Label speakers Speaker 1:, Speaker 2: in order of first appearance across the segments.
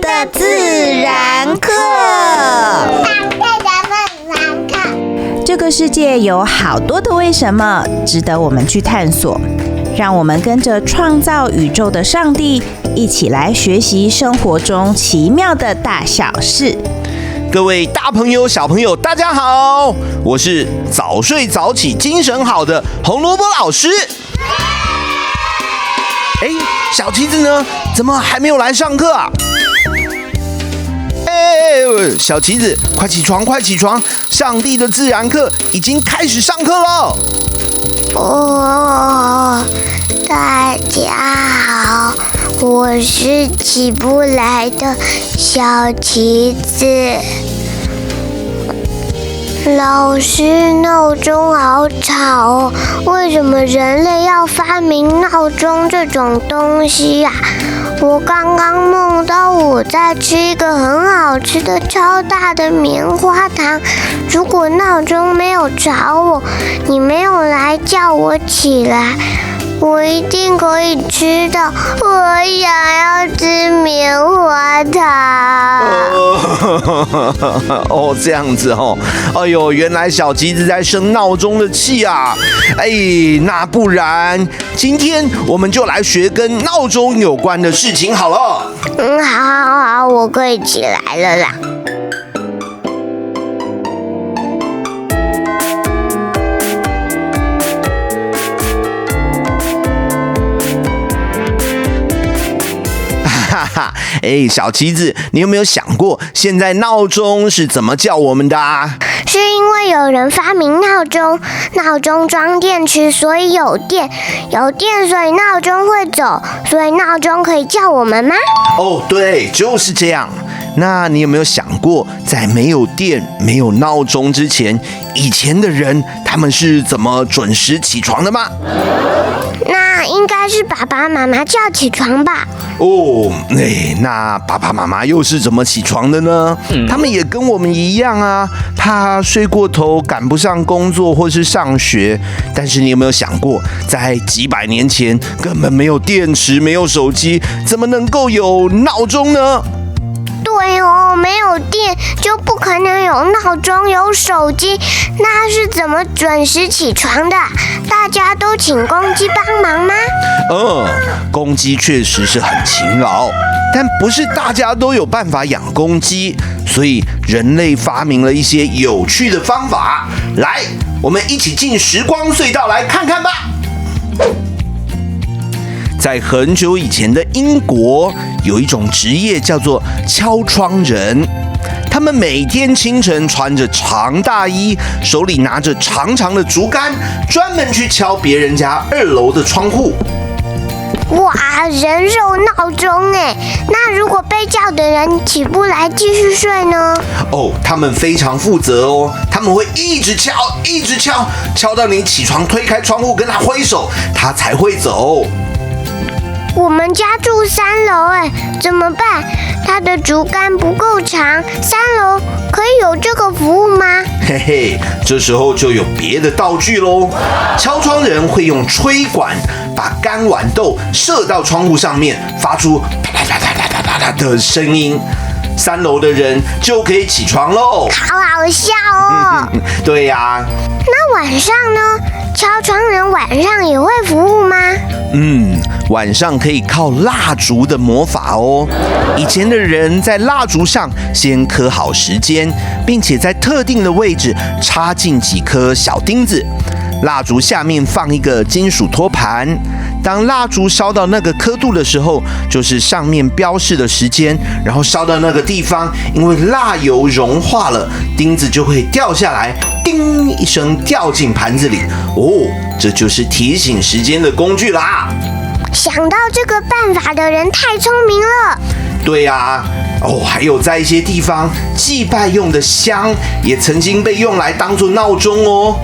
Speaker 1: 的自然课。这个世界有好多的为什么，值得我们去探索。让我们跟着创造宇宙的上帝，一起来学习生活中奇妙的大小事。
Speaker 2: 各位大朋友、小朋友，大家好！我是早睡早起、精神好的红萝卜老师。小旗子呢？怎么还没有来上课啊？小旗子，快起床，快起床！上帝的自然课已经开始上课了。
Speaker 3: 大家好，我是起不来的小旗子。老师，闹钟好吵哦！为什么人类要发明闹钟这种东西呀？我刚刚梦到我在吃一个很好吃的超大的棉花糖。如果闹钟没有吵我，你没有来叫我起来，我一定可以吃到我想要吃棉花糖。
Speaker 2: 这样子哦。哎呦，原来小旗子在生闹钟的气啊！那不然今天我们就来学跟闹钟有关的事情好了。
Speaker 3: 好，我可以起来了啦。
Speaker 2: 小旗子，你有没有想过，现在闹钟是怎么叫我们的啊？
Speaker 3: 是因为有人发明闹钟，闹钟装电池，所以有电，有电所以闹钟会走，所以闹钟可以叫我们吗？
Speaker 2: 对，就是这样。那你有没有想过，在没有电、没有闹钟之前，以前的人他们是怎么准时起床的吗？
Speaker 3: 那应该是爸爸妈妈叫起床吧。
Speaker 2: 那爸爸妈妈又是怎么起床的呢？他们也跟我们一样啊，怕睡过头赶不上工作或是上学。但是你有没有想过，在几百年前根本没有电池，没有手机，怎么能够有闹钟呢？
Speaker 3: 对哦，没有电就不可能有闹钟、有手机，那是怎么准时起床的？大家都请公鸡帮忙吗？
Speaker 2: 公鸡确实是很勤劳，但不是大家都有办法养公鸡，所以人类发明了一些有趣的方法。来，我们一起进时光隧道来看看吧。在很久以前的英国，有一种职业叫做敲窗人。他们每天清晨穿着长大衣，手里拿着长长的竹竿，专门去敲别人家2楼的窗户。
Speaker 3: 哇，人肉闹钟哎！那如果被叫的人起不来继续睡呢？
Speaker 2: 他们非常负责哦，他们会一直敲，一直敲，敲到你起床，推开窗户跟他挥手，他才会走。
Speaker 3: 我们家住3楼怎么办？它的竹竿不够长，3楼可以有这个服务吗？
Speaker 2: 这时候就有别的道具喽。敲窗人会用吹管把干豌豆射到窗户上面，发出啪啦啪啦啪啦啪啦的声音，3楼的人就可以起床喽。
Speaker 3: 好好笑哦。
Speaker 2: 对呀。
Speaker 3: 那晚上呢？敲窗人晚上也会服务吗？
Speaker 2: 晚上可以靠蜡烛的魔法哦。以前的人在蜡烛上先刻好时间，并且在特定的位置插进几颗小钉子。蜡烛下面放一个金属托盘，当蜡烛烧到那个刻度的时候，就是上面标示的时间，然后烧到那个地方，因为蜡油融化了，钉子就会掉下来，叮一声掉进盘子里。这就是提醒时间的工具啦。
Speaker 3: 想到这个办法的人太聪明了。
Speaker 2: 对呀。还有在一些地方祭拜用的香也曾经被用来当作闹钟哦。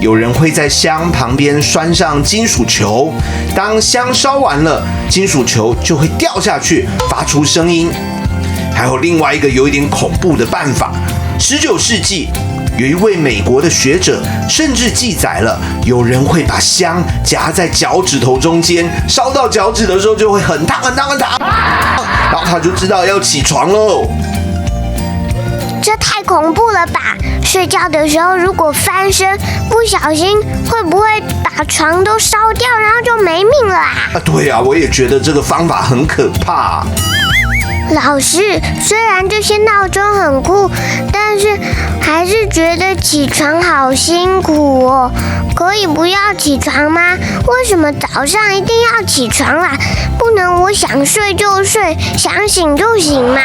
Speaker 2: 有人会在香旁边拴上金属球，当香烧完了，金属球就会掉下去，发出声音。还有另外一个有一点恐怖的办法，19世纪有一位美国的学者甚至记载了，有人会把香夹在脚趾头中间，烧到脚趾的时候就会很烫很烫很烫，然后他就知道要起床喽。
Speaker 3: 这太恐怖了吧！睡觉的时候如果翻身不小心，会不会把床都烧掉，然后就没命了啊？
Speaker 2: 对啊，我也觉得这个方法很可怕。
Speaker 3: 老师，虽然这些闹钟很酷，但是还是觉得起床好辛苦哦。可以不要起床吗？为什么早上一定要起床啦？不能我想睡就睡，想醒就醒吗？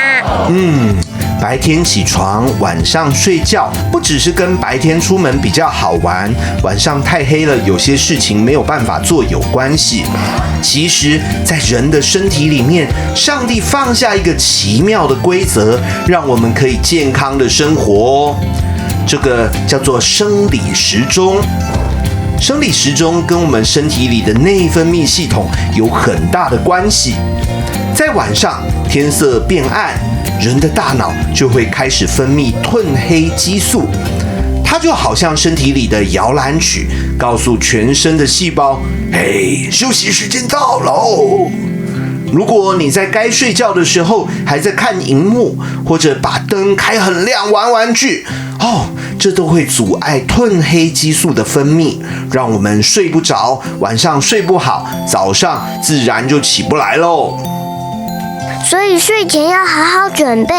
Speaker 2: 白天起床，晚上睡觉，不只是跟白天出门比较好玩，晚上太黑了，有些事情没有办法做有关系。其实，在人的身体里面，上帝放下一个奇妙的规则，让我们可以健康的生活哦。这个叫做生理时钟。生理时钟跟我们身体里的内分泌系统有很大的关系。在晚上，天色变暗，人的大脑就会开始分泌褪黑激素，它就好像身体里的摇篮曲，告诉全身的细胞：“嘿，休息时间到喽！”如果你在该睡觉的时候还在看荧幕，或者把灯开很亮玩玩具，这都会阻碍褪黑激素的分泌，让我们睡不着，晚上睡不好，早上自然就起不来喽。
Speaker 3: 所以睡前要好好准备，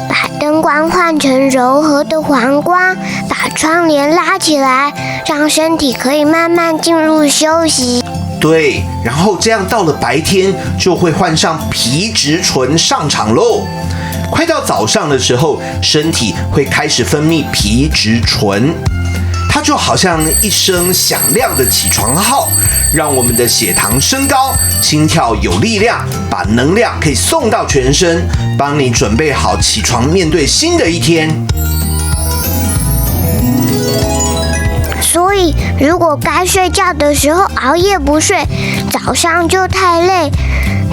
Speaker 3: 把灯光换成柔和的黄光，把窗帘拉起来，让身体可以慢慢进入休息。
Speaker 2: 对，然后这样到了白天就会换上皮质醇上场喽。快到早上的时候，身体会开始分泌皮质醇，它就好像一声响亮的起床号，让我们的血糖升高，心跳有力量，把能量可以送到全身，帮你准备好起床面对新的一天。
Speaker 3: 所以，如果该睡觉的时候熬夜不睡，早上就太累，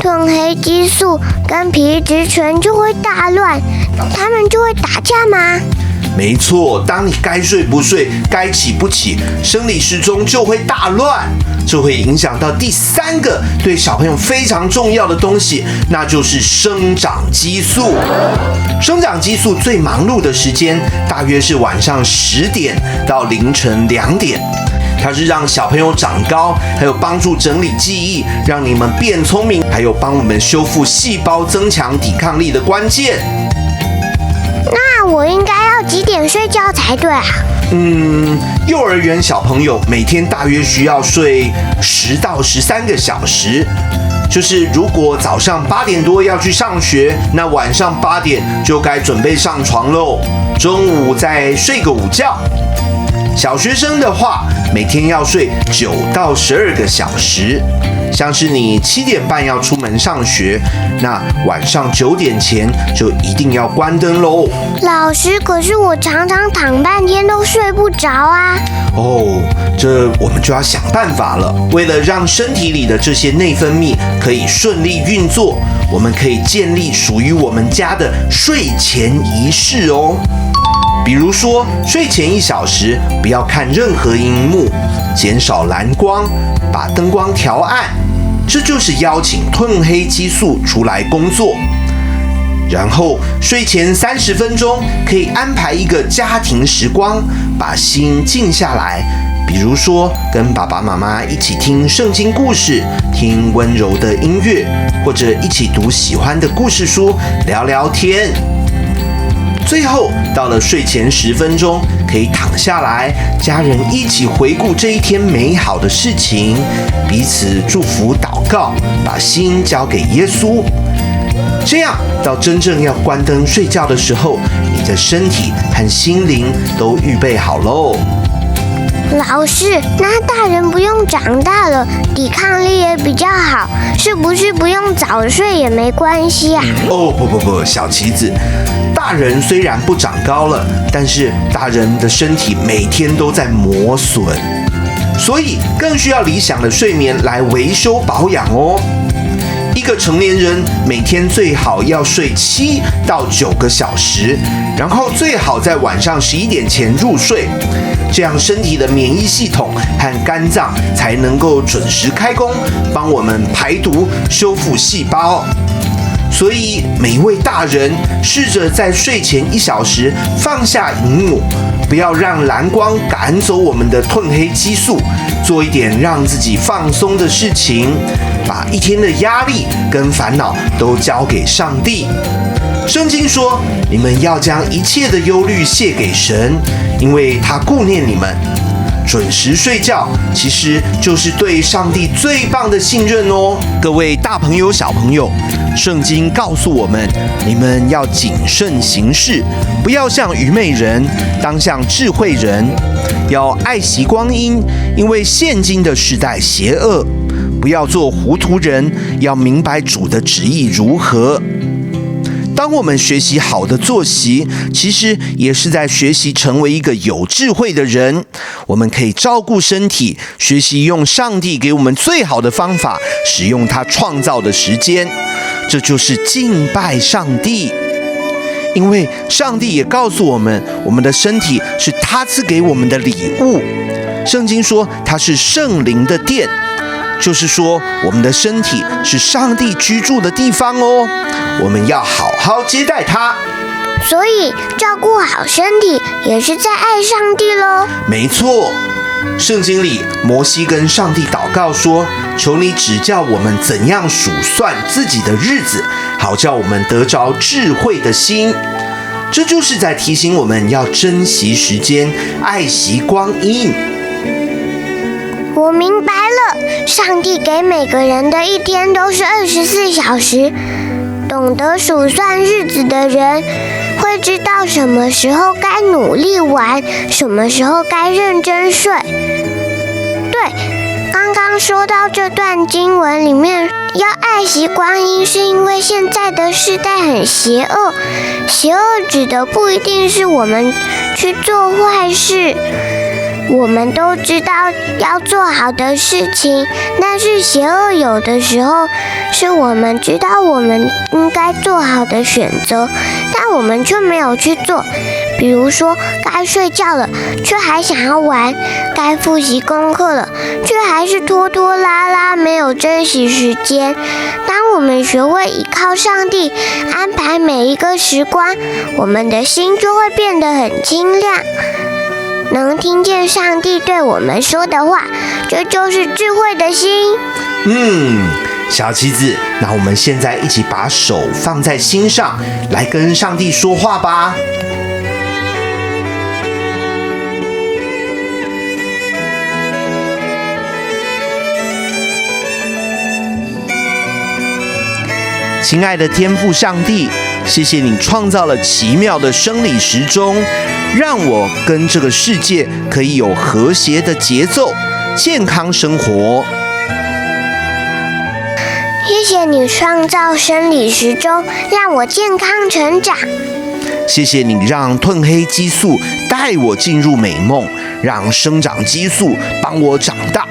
Speaker 3: 褪黑激素跟皮质醇就会大乱，他们就会打架吗？
Speaker 2: 没错，当你该睡不睡，该起不起，生理时钟就会大乱，这会影响到第三个对小朋友非常重要的东西，那就是生长激素。生长激素最忙碌的时间大约是晚上10点到凌晨2点，它是让小朋友长高，还有帮助整理记忆，让你们变聪明，还有帮我们修复细胞、增强抵抗力的关键。
Speaker 3: 那我应该要几点睡觉才对啊？
Speaker 2: 幼儿园小朋友每天大约需要睡10到13个小时。就是如果早上8点多要去上学，那晚上8点就该准备上床喽。中午再睡个午觉。小学生的话，每天要睡9到12个小时。像是你7点半要出门上学，那晚上9点前就一定要关灯喽。
Speaker 3: 老师，可是我常常躺半天都睡不着啊。
Speaker 2: 这我们就要想办法了。为了让身体里的这些内分泌可以顺利运作，我们可以建立属于我们家的睡前仪式哦。比如说，睡前1小时不要看任何荧幕，减少蓝光，把灯光调暗，这就是邀请褪黑激素出来工作。然后睡前30分钟可以安排一个家庭时光，把心静下来，比如说跟爸爸妈妈一起听圣经故事，听温柔的音乐，或者一起读喜欢的故事书，聊聊天。最后到了睡前10分钟，可以躺下来，家人一起回顾这一天美好的事情，彼此祝福祷告，把心交给耶稣。这样到真正要关灯睡觉的时候，你的身体和心灵都预备好喽。
Speaker 3: 老师，那大人不用长大了，抵抗力也比较好，是不是不用早睡也没关系啊？
Speaker 2: 不，小棋子，大人虽然不长高了，但是大人的身体每天都在磨损，所以更需要理想的睡眠来维修保养哦。一个成年人每天最好要睡7到9个小时，然后最好在晚上11点前入睡，这样身体的免疫系统和肝脏才能够准时开工，帮我们排毒、修复细胞。所以每一位大人试着在睡前1小时放下荧幕，不要让蓝光赶走我们的褪黑激素，做一点让自己放松的事情，把一天的压力跟烦恼都交给上帝。圣经说，你们要将一切的忧虑卸给神，因为他顾念你们。准时睡觉其实就是对上帝最棒的信任哦。各位大朋友小朋友，圣经告诉我们，你们要谨慎行事，不要像愚昧人，当像智慧人，要爱惜光阴，因为现今的时代邪恶，不要做糊涂人，要明白主的旨意如何。当我们学习好的作息，其实也是在学习成为一个有智慧的人。我们可以照顾身体，学习用上帝给我们最好的方法，使用他创造的时间，这就是敬拜上帝。因为上帝也告诉我们，我们的身体是他赐给我们的礼物。圣经说，它是圣灵的殿，就是说，我们的身体是上帝居住的地方哦。我们要好好接待他，
Speaker 3: 所以照顾好身体也是在爱上帝咯。
Speaker 2: 没错，圣经里摩西跟上帝祷告说，求你指教我们怎样数算自己的日子，好叫我们得着智慧的心。这就是在提醒我们要珍惜时间，爱惜光阴。
Speaker 3: 我明白了，上帝给每个人的一天都是24小时。懂得数算日子的人，会知道什么时候该努力玩，什么时候该认真睡。对，刚刚说到这段经文里面，要爱惜光阴，是因为现在的世代很邪恶。邪恶指的不一定是我们去做坏事。我们都知道要做好的事情，但是邪恶有的时候是我们知道我们应该做好的选择，但我们却没有去做。比如说，该睡觉了，却还想要玩；该复习功课了，却还是拖拖拉拉，没有珍惜时间。当我们学会依靠上帝，安排每一个时光，我们的心就会变得很清亮。能听见上帝对我们说的话，这就是智慧的心。
Speaker 2: 小棋子，那我们现在一起把手放在心上，来跟上帝说话吧。亲爱的天父上帝，谢谢你创造了奇妙的生理时钟，让我跟这个世界可以有和谐的节奏，健康生活。
Speaker 3: 谢谢你创造生理时钟，让我健康成长。
Speaker 2: 谢谢你让褪黑激素带我进入美梦，让生长激素帮我长大。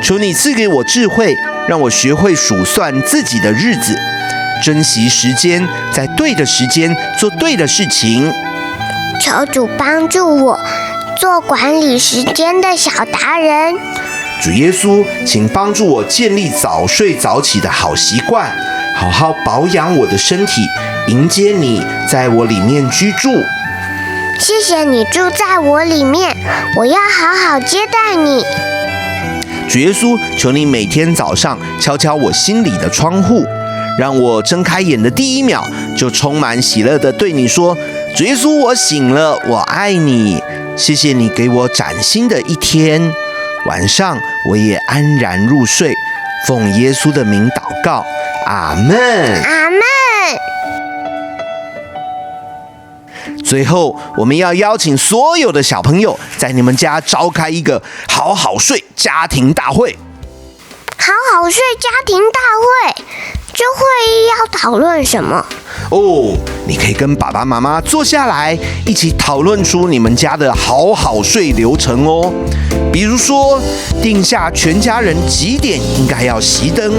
Speaker 2: 求你赐给我智慧，让我学会数算自己的日子，珍惜时间，在对的时间做对的事情。
Speaker 3: 求主帮助我做管理时间的小达人。
Speaker 2: 主耶稣，请帮助我建立早睡早起的好习惯，好好保养我的身体，迎接你在我里面居住。
Speaker 3: 谢谢你住在我里面，我要好好接待你。
Speaker 2: 主耶稣，求你每天早上敲敲我心里的窗户，让我睁开眼的第一秒就充满喜乐地对你说，主耶稣，我醒了，我爱你。谢谢你给我崭新的一天，晚上我也安然入睡，奉耶稣的名祷告，阿们，
Speaker 3: 阿们。
Speaker 2: 最后，我们要邀请所有的小朋友在你们家召开一个好好睡家庭大会。
Speaker 3: 好好睡家庭大会，这会议要讨论什么？
Speaker 2: 你可以跟爸爸妈妈坐下来，一起讨论出你们家的好好睡流程哦。比如说，定下全家人几点应该要熄灯。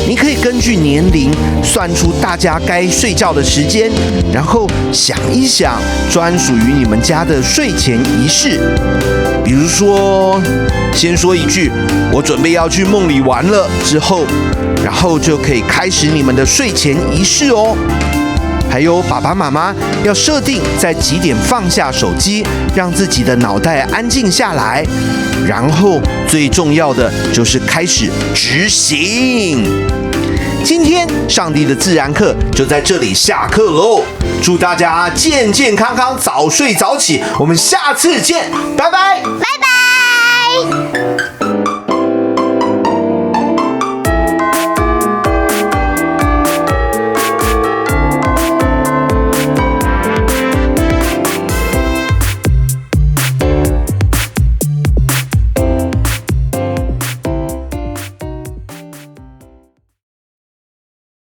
Speaker 2: 你可以根据年龄算出大家该睡觉的时间，然后想一想专属于你们家的睡前仪式。比如说，先说一句“我准备要去梦里玩了”之后，然后就可以开始你们的睡前仪式哦。还有爸爸妈妈要设定在几点放下手机，让自己的脑袋安静下来。然后最重要的就是开始执行。今天上帝的自然课就在这里下课喽，祝大家健健康康，早睡早起。我们下次见，拜拜，
Speaker 3: 拜拜。